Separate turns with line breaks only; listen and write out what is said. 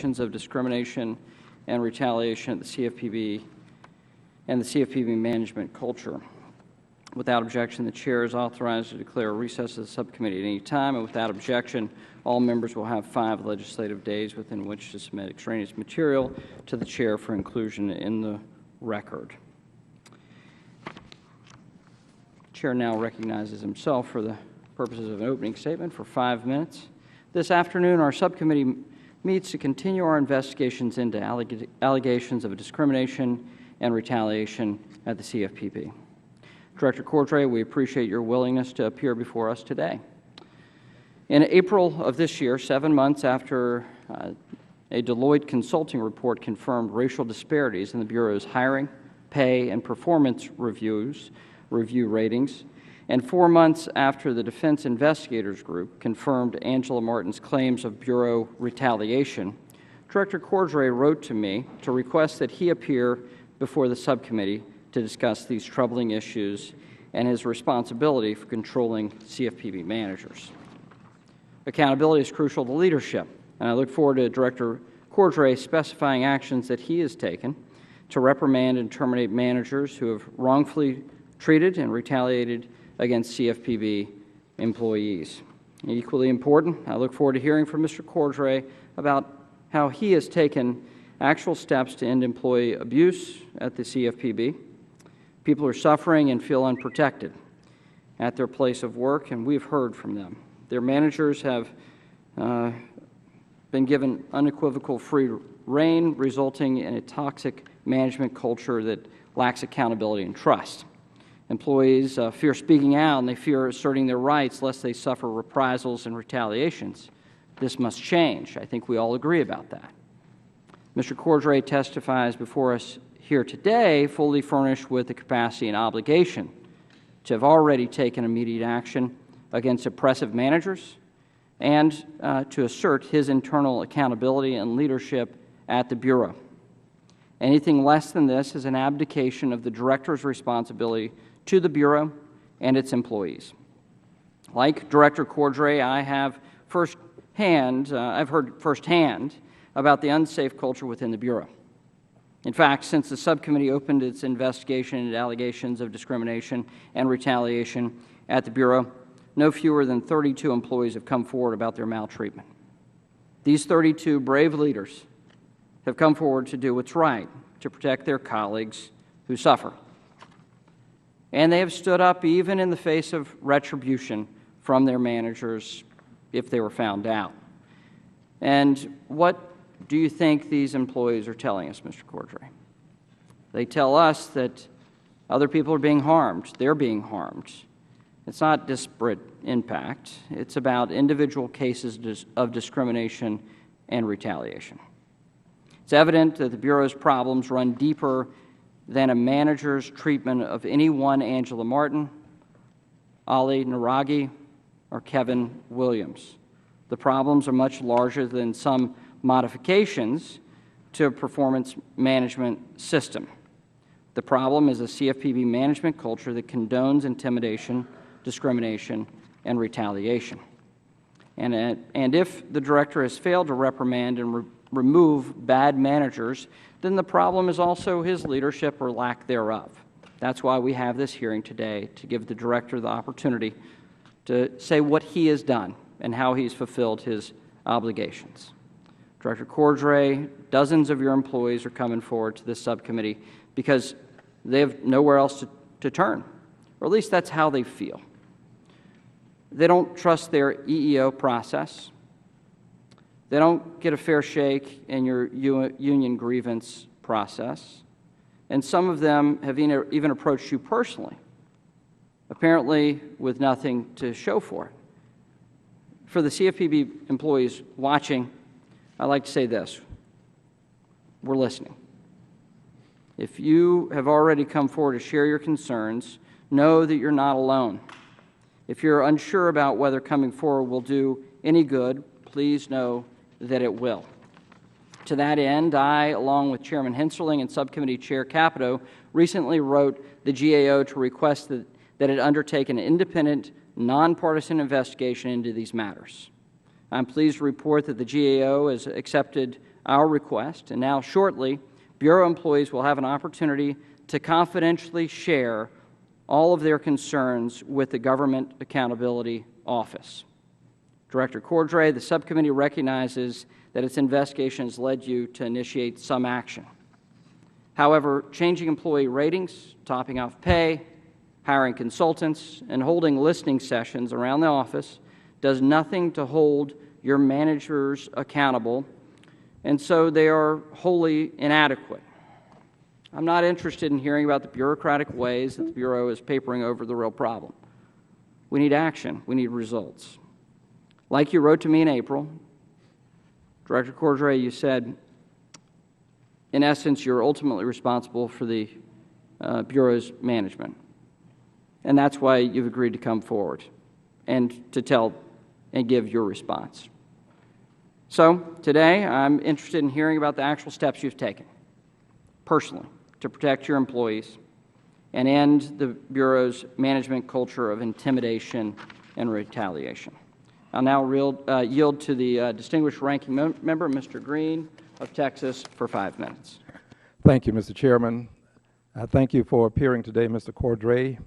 of discrimination and retaliation at the CFPB and the CFPB Management Culture. Without objection, the Chair is authorized to declare a recess of the subcommittee at any time, and without objection, all members will have 5 legislative days within which to submit extraneous material to the Chair for inclusion in the record. The Chair now recognizes himself for the purposes of an opening statement for 5 minutes. This afternoon, our subcommittee meets to continue our investigations into allegations of discrimination and retaliation at the CFPB. Director Cordray, we appreciate your willingness to appear before us today. In April of this year, 7 months after a Deloitte consulting report confirmed racial disparities in the Bureau's hiring, pay, and performance review ratings, and 4 months after the Defense Investigators Group confirmed Angela Martin's claims of Bureau retaliation, Director Cordray wrote to me to request that he appear before the subcommittee to discuss these troubling issues and his responsibility for controlling CFPB managers. Accountability is crucial to leadership, and I look forward to Director Cordray specifying actions that he has taken to reprimand and terminate managers who have wrongfully treated and retaliated against CFPB employees. Equally important, I look forward to hearing from Mr. Cordray about how he has taken actual steps to end employee abuse at the CFPB. People are suffering and feel unprotected at their place of work, and we've heard from them. Their managers have been given unequivocal free rein, resulting in a toxic management culture that lacks accountability and trust. Employees fear speaking out, and they fear asserting their rights lest they suffer reprisals and retaliations. This must change. I think we all agree about that. Mr. Cordray testifies before us here today fully furnished with the capacity and obligation to have already taken immediate action against oppressive managers and to assert his internal accountability and leadership at the Bureau. Anything less than this is an abdication of the Director's responsibility to the Bureau and its employees. Like Director Cordray, I've heard firsthand about the unsafe culture within the Bureau. In fact, since the subcommittee opened its investigation into allegations of discrimination and retaliation at the Bureau, no fewer than 32 employees have come forward about their maltreatment. These 32 brave leaders have come forward to do what's right, to protect their colleagues who suffer. And they have stood up even in the face of retribution from their managers if they were found out. And what do you think these employees are telling us, Mr. Cordray? They tell us that other people are being harmed. They're being harmed. It's not disparate impact. It's about individual cases of discrimination and retaliation. It's evident that the Bureau's problems run deeper than a manager's treatment of any one Angela Martin, Ali Naragi, or Kevin Williams. The problems are much larger than some modifications to a performance management system. The problem is a CFPB management culture that condones intimidation, discrimination, and retaliation. And if the Director has failed to reprimand and remove bad managers, then the problem is also his leadership or lack thereof. That's why we have this hearing today, to give the Director the opportunity to say what he has done and how he's fulfilled his obligations. Director Cordray, dozens of your employees are coming forward to this subcommittee because they have nowhere else to turn, or at least that's how they feel. They don't trust their EEO process. They don't get a fair shake in your union grievance process. And some of them have even approached you personally, apparently with nothing to show for it. For the CFPB employees watching, I'd like to say this: we're listening. If you have already come forward to share your concerns, know that you're not alone. If you're unsure about whether coming forward will do any good, please know that it will. To that end, I, along with Chairman Hensarling and Subcommittee Chair Capito, recently wrote the GAO to request that it undertake an independent, nonpartisan investigation into these matters. I'm pleased to report that the GAO has accepted our request, and now shortly, Bureau employees will have an opportunity to confidentially share all of their concerns with the Government Accountability Office. Director Cordray, the subcommittee recognizes that its investigation has led you to initiate some action. However, changing employee ratings, topping off pay, hiring consultants, and holding listening sessions around the office does nothing to hold your managers accountable, and so they are wholly inadequate. I'm not interested in hearing about the bureaucratic ways that the Bureau is papering over the real problem. We need action. We need results. Like you wrote to me in April, Director Cordray, you said, in essence, you're ultimately responsible for the Bureau's management. And that's why you've agreed to come forward and to tell and give your response. So today, I'm interested in hearing about the actual steps you've taken, personally, to protect your employees and end the Bureau's management culture of intimidation and retaliation. I'll now yield to the distinguished ranking member, Mr. Green of Texas, for 5 minutes.
Thank you, Mr. Chairman. Thank you for appearing today, Mr. Cordray.